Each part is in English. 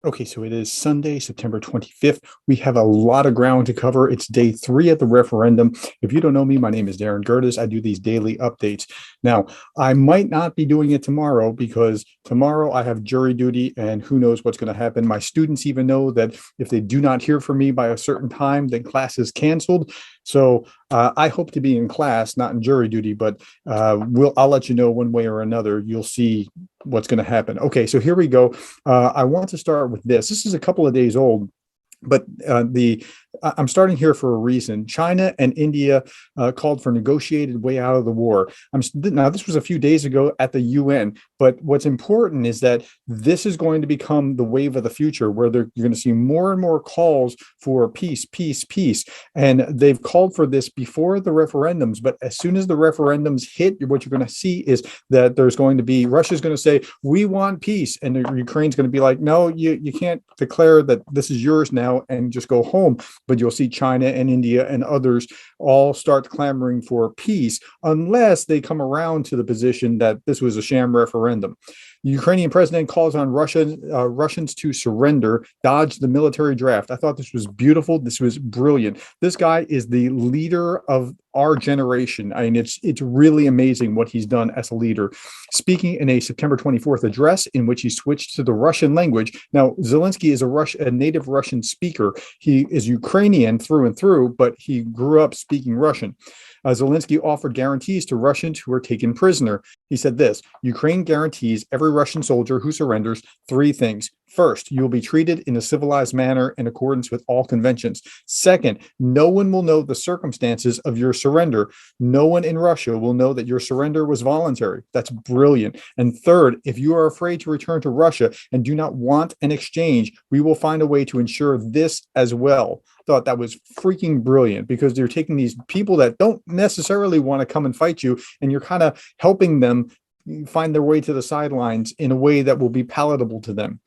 Okay, so it is Sunday, September 25th. We have a lot of ground to cover. It's day 3 of the referendum. If you don't know me, my name is Darren Gerdes. I do these daily updates. Now, I might not be doing it tomorrow because tomorrow I have jury duty and who knows what's going to happen. My students even know that if they do not hear from me by a certain time, then class is canceled. So I hope to be in class, not in jury duty, but I'll let you know one way or another. You'll see what's going to happen. Okay, so here we go. I want to start with this. This is a couple of days old, but I'm starting here for a reason. China and India called for a negotiated way out of the war. Now, this was a few days ago at the UN, but what's important is that this is going to become the wave of the future, where you're going to see more and more calls for peace, peace, peace. And they've called for this before the referendums, but as soon as the referendums hit, what you're going to see is that Russia's going to say, we want peace. And Ukraine's going to be like, no, you can't declare that this is yours now and just go home. But you'll see China and India and others all start clamoring for peace unless they come around to the position that this was a sham referendum. The Ukrainian president calls on Russians to surrender, dodge the military draft. I thought this was beautiful. This was brilliant. This guy is the leader of our generation. I mean, it's really amazing what he's done as a leader. Speaking in a September 24th address in which he switched to the Russian language. Now, Zelensky is a native Russian speaker. He is Ukrainian through and through, but he grew up speaking Russian. Zelensky offered guarantees to Russians who were taken prisoner. He said this: Ukraine guarantees every Russian soldier who surrenders 3 things. First, you will be treated in a civilized manner in accordance with all conventions. Second, no one will know the circumstances of your surrender. No one in Russia will know that your surrender was voluntary. That's brilliant. And third, if you are afraid to return to Russia and do not want an exchange, we will find a way to ensure this as well. Thought that was freaking brilliant, because you're taking these people that don't necessarily want to come and fight you, and you're kind of helping them find their way to the sidelines in a way that will be palatable to them.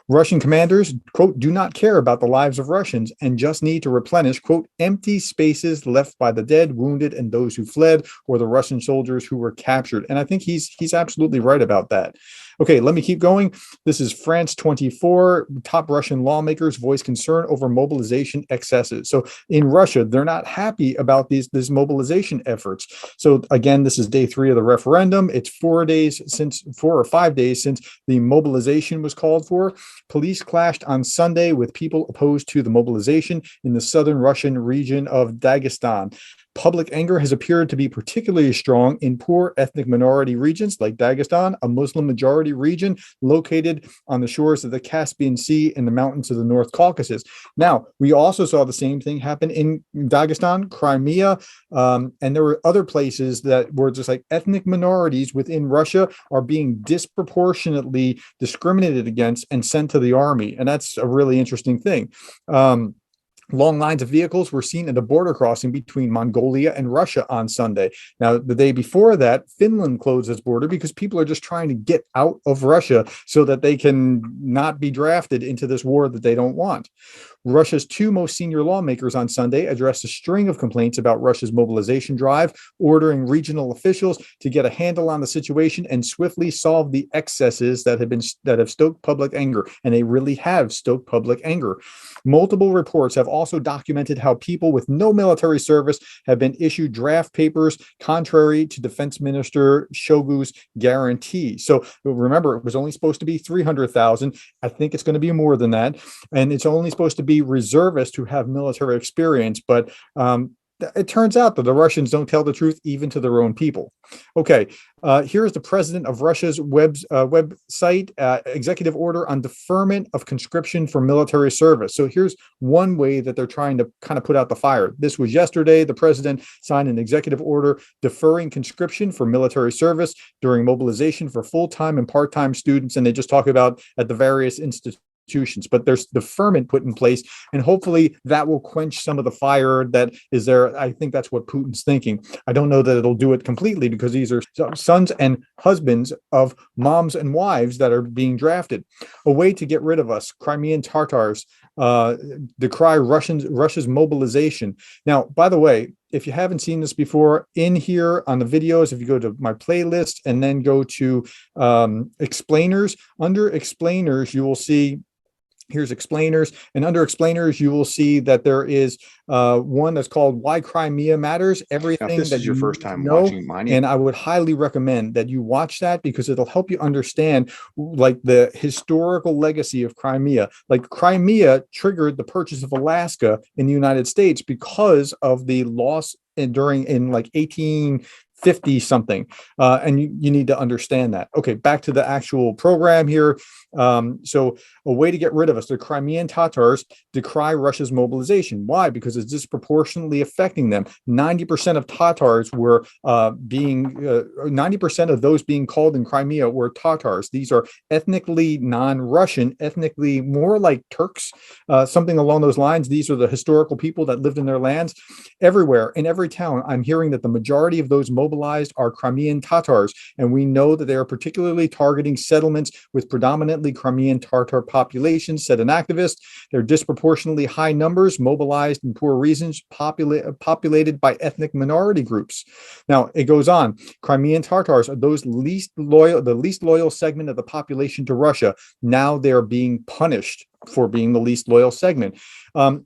Russian commanders, quote, do not care about the lives of Russians and just need to replenish, quote, empty spaces left by the dead, wounded, and those who fled, or the Russian soldiers who were captured. And I think he's absolutely right about that. Okay, let me keep going. This is France 24. Top Russian lawmakers voice concern over mobilization excesses. So in Russia, they're not happy about these mobilization efforts. So again, this is day 3 of the referendum. It's 4 or 5 days since the mobilization was called for. Police clashed on Sunday with people opposed to the mobilization in the southern Russian region of Dagestan. Public anger has appeared to be particularly strong in poor ethnic minority regions like Dagestan, a Muslim majority region located on the shores of the Caspian Sea and the mountains of the North Caucasus. Now, we also saw the same thing happen in Dagestan, Crimea, and there were other places that were just like ethnic minorities within Russia are being disproportionately discriminated against and sent to the army. And that's a really interesting thing. Long lines of vehicles were seen at a border crossing between Mongolia and Russia on Sunday. Now, the day before that, Finland closed its border because people are just trying to get out of Russia so that they can not be drafted into this war that they don't want. Russia's 2 most senior lawmakers on Sunday addressed a string of complaints about Russia's mobilization drive, ordering regional officials to get a handle on the situation and swiftly solve the excesses that have stoked public anger. And they really have stoked public anger. Multiple reports have also documented how people with no military service have been issued draft papers contrary to Defense Minister Shoigu's guarantee. So remember, it was only supposed to be 300,000. I think it's going to be more than that. And it's only supposed to be reservists who have military experience. But it turns out that the Russians don't tell the truth even to their own people. Okay, here's the president of Russia's website, executive order on deferment of conscription for military service. So here's one way that they're trying to kind of put out the fire. This was yesterday. The president signed an executive order deferring conscription for military service during mobilization for full-time and part-time students. And they just talk about at the various institutions. But there's deferment put in place, and hopefully that will quench some of the fire that is there. I think that's what Putin's thinking. I don't know that it'll do it completely, because these are sons and husbands of moms and wives that are being drafted. A way to get rid of us. Crimean Tatars decry Russia's mobilization. Now, by the way, if you haven't seen this before, in here on the videos, if you go to my playlist and then go to explainers, under explainers, you will see Here's explainers, and under explainers, you will see that there is one that's called Why Crimea Matters, Now, if everything this that is your you first need to time know. watching Mining, And I would highly recommend that you watch that because it'll help you understand like the historical legacy of Crimea. Like Crimea triggered the purchase of Alaska in the United States because of the loss in like 1850 something. And you need to understand that. Okay, back to the actual program here. So a way to get rid of us, the Crimean Tatars decry Russia's mobilization. Why? Because it's disproportionately affecting them. 90% of Tatars were 90% of those being called in Crimea were Tatars. These are ethnically non-Russian, ethnically more like Turks, something along those lines. These are the historical people that lived in their lands. Everywhere, in every town, I'm hearing that the majority of those mobilized are Crimean Tatars, and we know that they are particularly targeting settlements with predominantly Crimean Tatar populations, said an activist. They're disproportionately high numbers mobilized in poor regions populated by ethnic minority groups. Now, it goes on. Crimean Tatars are the least loyal segment of the population to Russia. Now they're being punished for being the least loyal segment.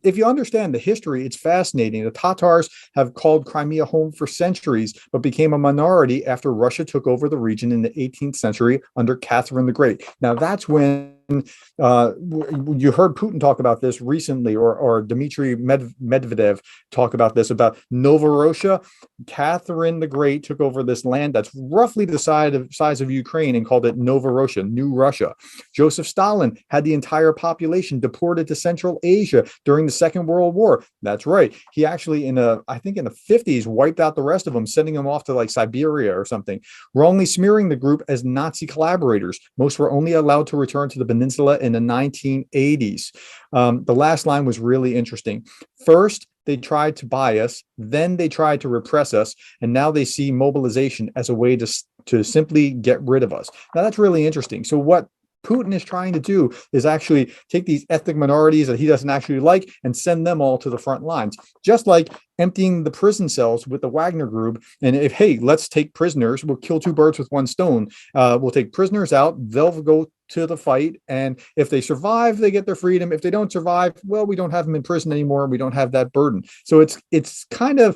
If you understand the history, it's fascinating. The Tatars have called Crimea home for centuries, but became a minority after Russia took over the region in the 18th century under Catherine the Great. Now, that's when you heard Putin talk about this recently, or Dmitry Medvedev talk about this, about Novorossiya. Catherine the Great took over this land that's roughly the size of Ukraine and called it Novorossiya, New Russia. Joseph Stalin had the entire population deported to Central Asia during the Second World War. That's right. He actually, I think in the 50s, wiped out the rest of them, sending them off to like Siberia or something, wrongly smearing the group as Nazi collaborators. Most were only allowed to return to the peninsula in the 1980s. The last line was really interesting. First, they tried to buy us, then they tried to repress us, and now they see mobilization as a way to simply get rid of us. Now, that's really interesting. So what Putin is trying to do is actually take these ethnic minorities that he doesn't actually like and send them all to the front lines, just like emptying the prison cells with the Wagner group. And if, hey, let's take prisoners, we'll kill two birds with one stone. We'll take prisoners out, they'll go to the fight, and if they survive, they get their freedom. If they don't survive, well, we don't have them in prison anymore. We don't have that burden. So it's kind of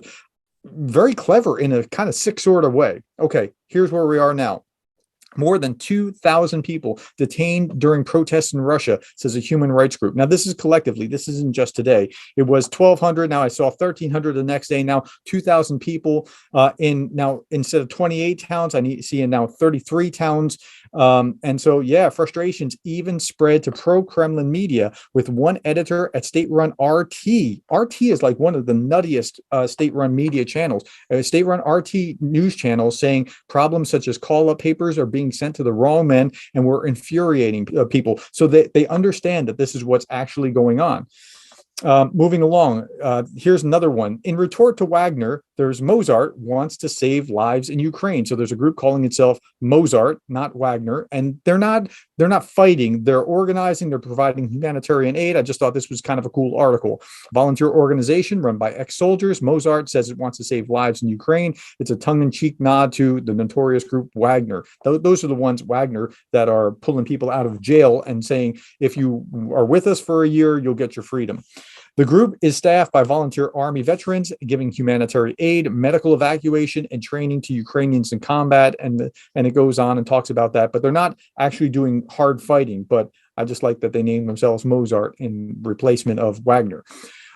very clever in a kind of sick sort of way. Okay, here's where we are now. More than 2,000 people detained during protests in Russia, says a human rights group. Now, this is collectively. This isn't just today. It was 1,200. Now I saw 1,300 the next day. Now 2,000 people now instead of 28 towns, I see now 33 towns. And so, yeah, frustrations even spread to pro-Kremlin media, with one editor at state-run RT. RT is like one of the nuttiest state-run media channels. State-run RT news channels saying problems such as call-up papers are being sent to the wrong men and we're infuriating people. So they understand that this is what's actually going on. Moving along, here's another one. In retort to Wagner, there's Mozart wants to save lives in Ukraine. So there's a group calling itself Mozart, not Wagner, and they're not fighting. They're organizing. They're providing humanitarian aid. I just thought this was kind of a cool article. Volunteer organization run by ex-soldiers. Mozart says it wants to save lives in Ukraine. It's a tongue-in-cheek nod to the notorious group Wagner. Those are the ones, Wagner, that are pulling people out of jail and saying, if you are with us for a year, you'll get your freedom. The group is staffed by volunteer Army veterans, giving humanitarian aid, medical evacuation, and training to Ukrainians in combat. And it goes on and talks about that. But they're not actually doing hard fighting. But I just like that they named themselves Mozart in replacement of Wagner.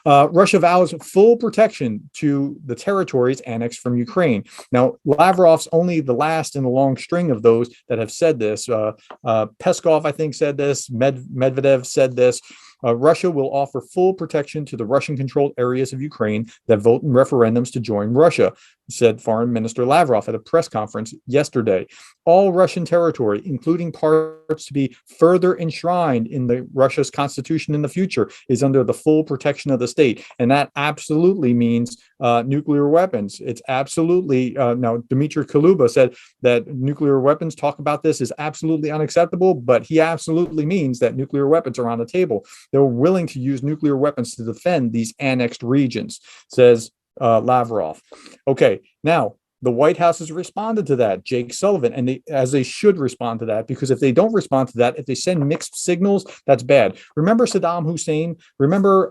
Russia vows full protection to the territories annexed from Ukraine. Now, Lavrov's only the last in a long string of those that have said this. Peskov, I think, said this. Medvedev said this. Russia will offer full protection to the Russian-controlled areas of Ukraine that vote in referendums to join Russia, said Foreign Minister Lavrov at a press conference yesterday. All Russian territory, including parts to be further enshrined in Russia's constitution in the future, is under the full protection of the state. And that absolutely means nuclear weapons. It's absolutely, now Dmitry Kuleba said that nuclear weapons, talk about this, is absolutely unacceptable, but he absolutely means that nuclear weapons are on the table. They're willing to use nuclear weapons to defend these annexed regions, says Lavrov. Okay, now The White House has responded to that, Jake Sullivan, and as they should respond to that, because if they don't respond to that, if they send mixed signals, that's bad. Remember Saddam Hussein? Remember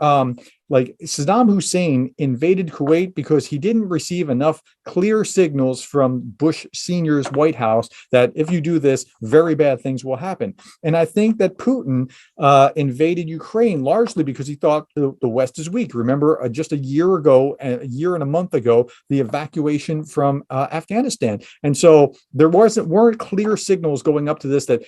like Saddam Hussein invaded Kuwait because he didn't receive enough clear signals from Bush Sr.'s White House that if you do this, very bad things will happen. And I think that Putin invaded Ukraine largely because he thought the West is weak. Remember, just a year and a month ago, the evacuation from Afghanistan. And so there weren't clear signals going up to this that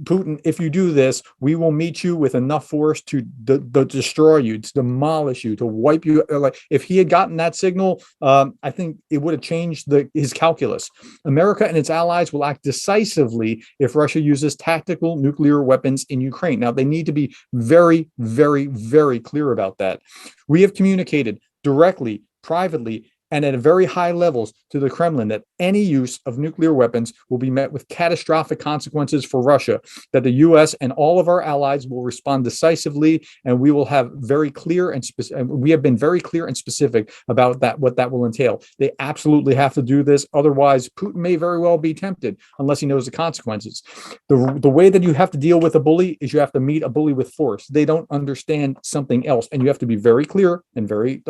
Putin, if you do this, we will meet you with enough force to destroy you, to demolish you, to wipe you. Like if he had gotten that signal, I think it would have changed his calculus. America and its allies will act decisively if Russia uses tactical nuclear weapons in Ukraine. Now, they need to be very, very, very clear about that. We have communicated directly, privately, and at very high levels to the Kremlin that any use of nuclear weapons will be met with catastrophic consequences for Russia, that the U.S. and all of our allies will respond decisively, and we will have very clear and we have been very clear and specific about that, what that will entail. They absolutely have to do this. Otherwise, Putin may very well be tempted unless he knows the consequences. The way that you have to deal with a bully is you have to meet a bully with force. They don't understand something else, and you have to be very clear and very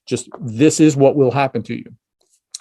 just this is what will happen to you.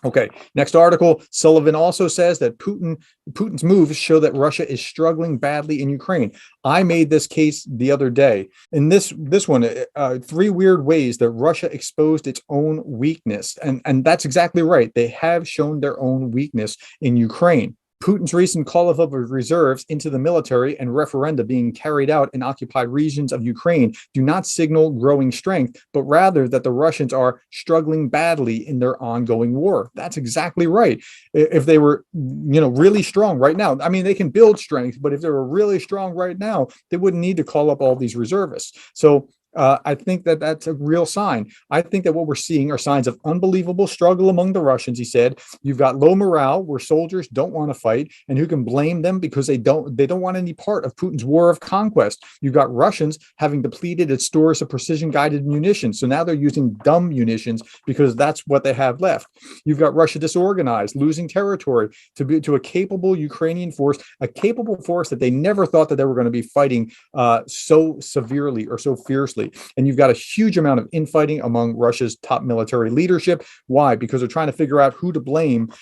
Okay, next article. Sullivan also says that Putin's moves show that Russia is struggling badly in Ukraine. I made this case the other day. In this one, 3 weird ways that Russia exposed its own weakness. And that's exactly right. They have shown their own weakness in Ukraine. Putin's recent call of reserves into the military and referenda being carried out in occupied regions of Ukraine do not signal growing strength, but rather that the Russians are struggling badly in their ongoing war. That's exactly right. If they were, really strong right now, I mean, they can build strength, but if they were really strong right now, they wouldn't need to call up all these reservists. So I think that that's a real sign. I think that what we're seeing are signs of unbelievable struggle among the Russians. He said, you've got low morale where soldiers don't want to fight, and who can blame them because they don't want any part of Putin's war of conquest. You've got Russians having depleted its stores of precision guided munitions. So now they're using dumb munitions because that's what they have left. You've got Russia disorganized, losing territory to a capable Ukrainian force, a capable force that they never thought that they were going to be fighting so severely or so fiercely. And you've got a huge amount of infighting among Russia's top military leadership. Why? Because they're trying to figure out who to blame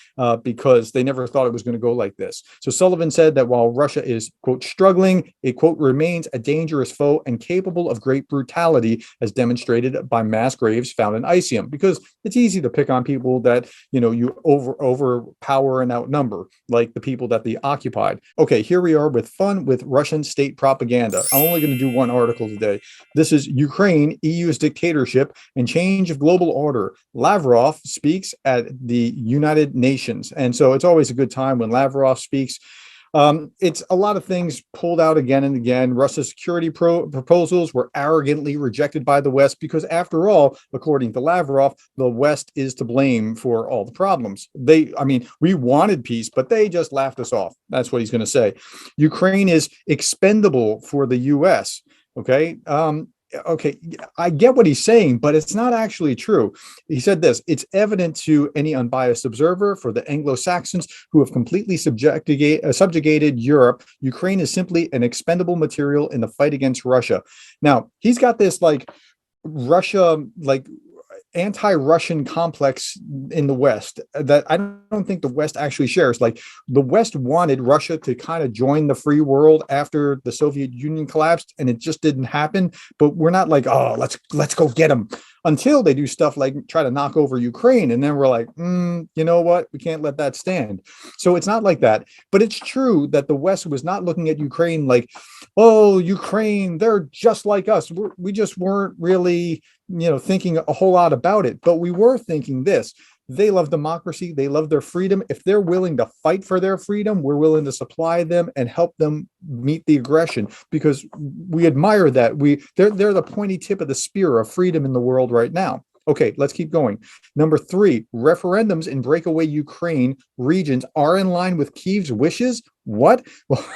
because they never thought it was going to go like this. So Sullivan said that while Russia is, quote, struggling, it, quote, remains a dangerous foe and capable of great brutality as demonstrated by mass graves found in Isium. Because it's easy to pick on people that, you overpower and outnumber, like the people that they occupied. Okay, here we are with fun with Russian state propaganda. I'm only going to do one article today. This is Ukraine, EU's dictatorship, and change of global order. Lavrov speaks at the United Nations. And so it's always a good time when Lavrov speaks. It's a lot of things pulled out again and again. Russia's security proposals were arrogantly rejected by the West because, after all, according to Lavrov, the West is to blame for all the problems. We wanted peace, but they just laughed us off. That's what he's going to say. Ukraine is expendable for the U.S. Okay. Okay, I get what he's saying, but it's not actually true. He said this: it's evident to any unbiased observer, for the Anglo-Saxons who have completely subjugated Europe, Ukraine is simply an expendable material in the fight against Russia. Now, he's got this Russia, anti-Russian complex in the West that I don't think the West actually shares. Like, the West wanted Russia to kind of join the free world after the Soviet Union collapsed, and it just didn't happen. But we're not like, oh, let's go get them, until they do stuff like try to knock over Ukraine, and then we're like, you know what, we can't let that stand. So it's not like that. But it's true that the West was not looking at Ukraine like, oh, Ukraine, they're just like us. We just weren't really thinking a whole lot about it. But we were thinking this: they love democracy, they love their freedom. If they're willing to fight for their freedom, we're willing to supply them and help them meet the aggression, because we admire that. They're the pointy tip of the spear of freedom in the world right now. Okay, let's keep going. Number 3, referendums in breakaway Ukraine regions are in line with Kyiv's wishes. What? Well,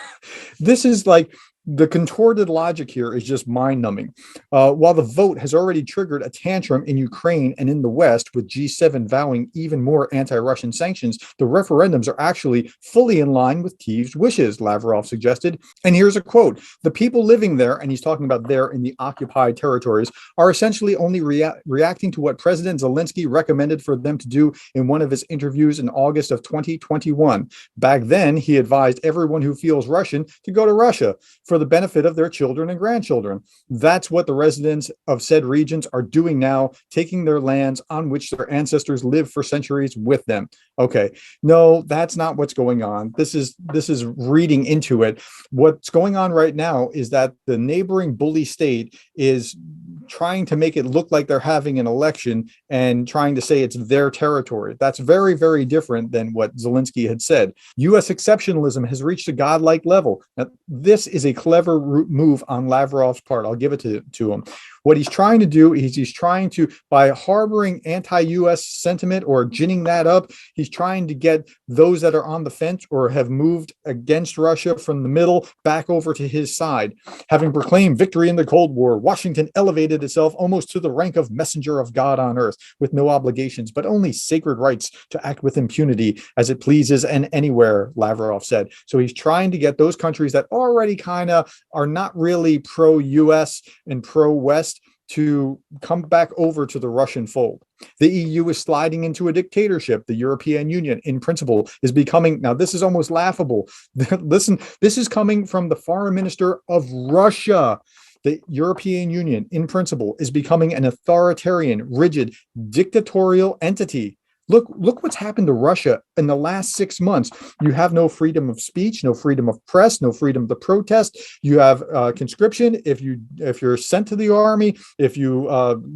this is like The contorted logic here is just mind-numbing. While the vote has already triggered a tantrum in Ukraine and in the West, with G7 vowing even more anti-Russian sanctions, the referendums are actually fully in line with Kyiv's wishes, Lavrov suggested. And here's a quote: "The people living there," and he's talking about there in the occupied territories, "are essentially only reacting to what President Zelensky recommended for them to do in one of his interviews in August of 2021. Back then, he advised everyone who feels Russian to go to Russia for the benefit of their children and grandchildren. That's what the residents of said regions are doing now, taking their lands on which their ancestors lived for centuries with them." Okay, no, that's not what's going on. This is reading into it. What's going on right now is that the neighboring bully state is trying to make it look like they're having an election and trying to say it's their territory. That's very, very different than what Zelensky had said. U.S. exceptionalism has reached a godlike level. Now, this is a clever move on Lavrov's part. I'll give it to him. What he's trying to do is he's trying to, by harboring anti-U.S. sentiment or ginning that up, he's trying to get those that are on the fence or have moved against Russia from the middle back over to his side. Having proclaimed victory in the Cold War, Washington elevated itself almost to the rank of messenger of God on earth, with no obligations, but only sacred rights to act with impunity as it pleases and anywhere, Lavrov said. So he's trying to get those countries that already kind of are not really pro-U.S. and pro-West to come back over to the Russian fold. The EU is sliding into a dictatorship. The European Union, in principle, is becoming, now this is almost laughable. Listen, this is coming from the foreign minister of Russia. The European Union, in principle, is becoming an authoritarian, rigid, dictatorial entity. Look what's happened to Russia in the last 6 months. You have no freedom of speech, no freedom of press, no freedom to protest. You have conscription. If you're sent to the army, if you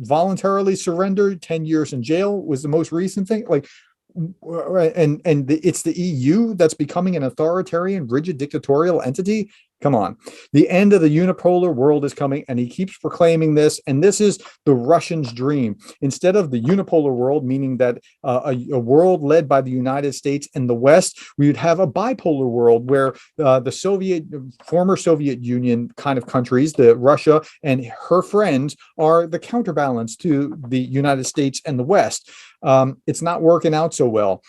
voluntarily surrender, 10 years in jail was the most recent thing. Like, it's the EU that's becoming an authoritarian, rigid, dictatorial entity. Come on. The end of the unipolar world is coming, and he keeps proclaiming this, and this is the Russians' dream. Instead of the unipolar world, meaning that a world led by the United States and the West, we would have a bipolar world where the former Soviet Union kind of countries, Russia and her friends, are the counterbalance to the United States and the West. It's not working out so well.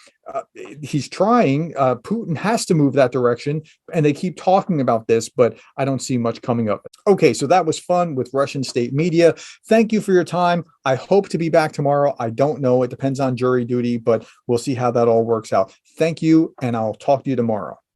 He's trying. Putin has to move that direction, and they keep talking about this, but I don't see much coming up. Okay, so that was fun with Russian state media. Thank you for your time. I hope to be back tomorrow. I don't know. It depends on jury duty, but we'll see how that all works out. Thank you, and I'll talk to you tomorrow.